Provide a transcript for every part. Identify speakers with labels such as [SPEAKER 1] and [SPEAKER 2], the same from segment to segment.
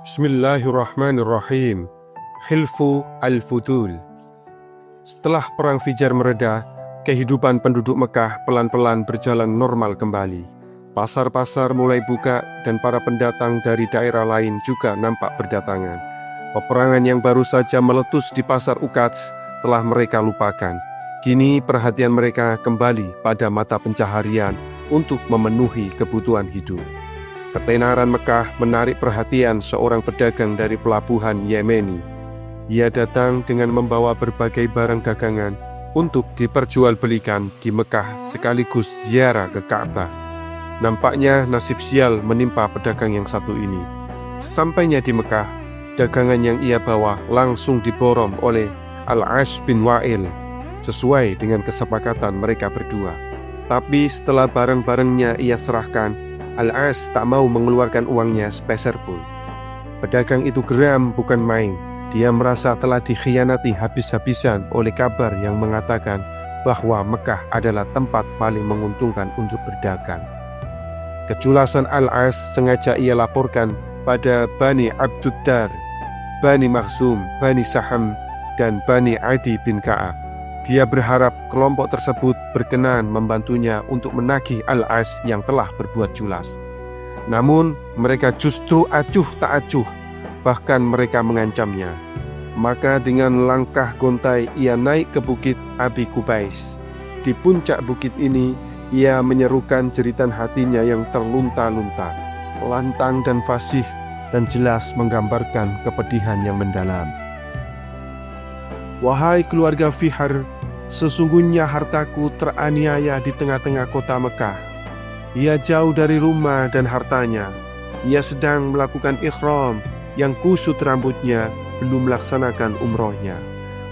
[SPEAKER 1] Bismillahirrahmanirrahim. Hilfu al-Fudul. Setelah perang Fijar mereda, kehidupan penduduk Mekah pelan-pelan berjalan normal kembali. Pasar-pasar mulai buka dan para pendatang dari daerah lain juga nampak berdatangan. Peperangan yang baru saja meletus di pasar Uqats telah mereka lupakan. Kini perhatian mereka kembali pada mata pencaharian untuk memenuhi kebutuhan hidup. Ketenaran Mekah menarik perhatian seorang pedagang dari pelabuhan Yemeni. Ia datang dengan membawa berbagai barang dagangan untuk diperjualbelikan di Mekah sekaligus ziarah ke Ka'bah. Nampaknya nasib sial menimpa pedagang yang satu ini. Sampainya di Mekah, dagangan yang ia bawa langsung diborong oleh Al-As bin Wa'il sesuai dengan kesepakatan mereka berdua. Tapi setelah barang-barangnya ia serahkan, Al-As tak mau mengeluarkan uangnya sepeser pun. Pedagang itu geram bukan main. Dia merasa telah dikhianati habis-habisan oleh kabar yang mengatakan bahwa Mekah adalah tempat paling menguntungkan untuk berdagang. Keculasan Al-As sengaja ia laporkan pada Bani Abduddar, Bani Makhzum, Bani Saham, dan Bani Adi bin Ka'ab. Dia berharap kelompok tersebut berkenan membantunya untuk menagih Al-As yang telah berbuat culas. Namun mereka justru acuh tak acuh, bahkan mereka mengancamnya. Maka dengan langkah gontai ia naik ke bukit Abi Kubais. Di puncak bukit ini ia menyerukan jeritan hatinya yang terlunta-lunta, lantang dan fasih, dan jelas menggambarkan kepedihan yang mendalam. Wahai keluarga Fihr, sesungguhnya hartaku teraniaya di tengah-tengah kota Mekah. Ia jauh dari rumah dan hartanya. Ia sedang melakukan ikhram, yang kusut rambutnya belum melaksanakan umrohnya.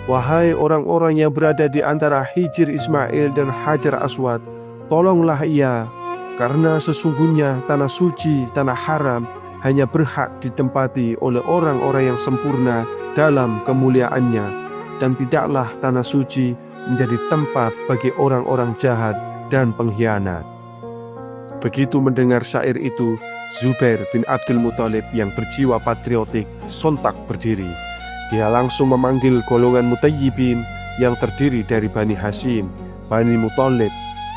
[SPEAKER 1] Wahai orang-orang yang berada di antara Hijr Ismail dan Hajar Aswad, tolonglah ia, karena sesungguhnya tanah suci, tanah haram, hanya berhak ditempati oleh orang-orang yang sempurna dalam kemuliaannya, dan tidaklah tanah suci menjadi tempat bagi orang-orang jahat dan pengkhianat. Begitu mendengar syair itu, Zubair bin Abdul Muthalib yang berjiwa patriotik sontak berdiri. Dia langsung memanggil golongan Mutayyibin yang terdiri dari Bani Hashim, Bani Muthalib,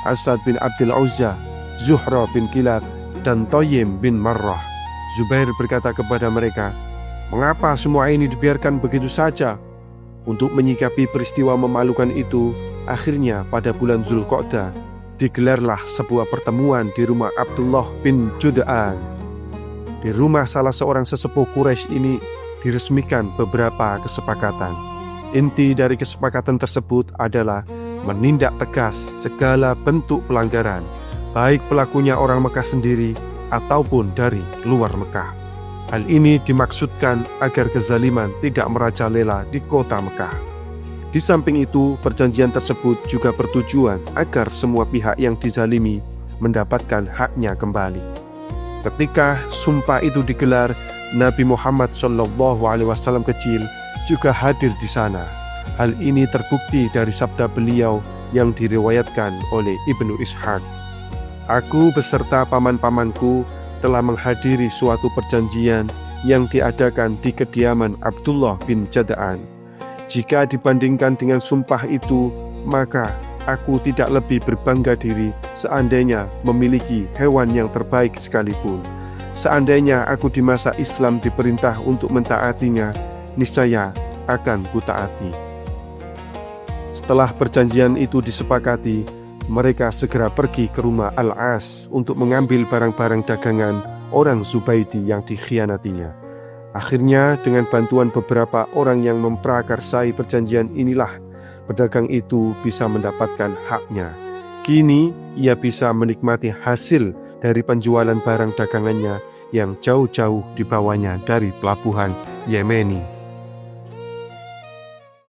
[SPEAKER 1] Asad bin Abdul Uzza, Zuhra bin Kilab, dan Tayyim bin Marrah. Zubair berkata kepada mereka, "Mengapa semua ini dibiarkan begitu saja?" Untuk menyikapi peristiwa memalukan itu, akhirnya pada bulan Dzulqa'dah digelarlah sebuah pertemuan di rumah Abdullah bin Jud'an. Di rumah salah seorang sesepuh Quraisy ini diresmikan beberapa kesepakatan. Inti dari kesepakatan tersebut adalah menindak tegas segala bentuk pelanggaran, baik pelakunya orang Mekah sendiri ataupun dari luar Mekah. Hal ini dimaksudkan agar kezaliman tidak merajalela di kota Mekah. Di samping itu, perjanjian tersebut juga bertujuan agar semua pihak yang dizalimi mendapatkan haknya kembali. Ketika sumpah itu digelar, Nabi Muhammad SAW kecil juga hadir di sana. Hal ini terbukti dari sabda beliau yang diriwayatkan oleh Ibnu Ishaq. "Aku beserta paman-pamanku telah menghadiri suatu perjanjian yang diadakan di kediaman Abdullah bin Jada'an. Jika dibandingkan dengan sumpah itu, maka aku tidak lebih berbangga diri seandainya memiliki hewan yang terbaik sekalipun. Seandainya aku di masa Islam diperintah untuk mentaatinya, niscaya akan kutaati." Setelah perjanjian itu disepakati, mereka segera pergi ke rumah Al-As untuk mengambil barang-barang dagangan orang Zubaidi yang dikhianatinya. Akhirnya dengan bantuan beberapa orang yang memprakarsai perjanjian inilah pedagang itu bisa mendapatkan haknya. Kini ia bisa menikmati hasil dari penjualan barang dagangannya yang jauh-jauh dibawanya dari pelabuhan Yemeni.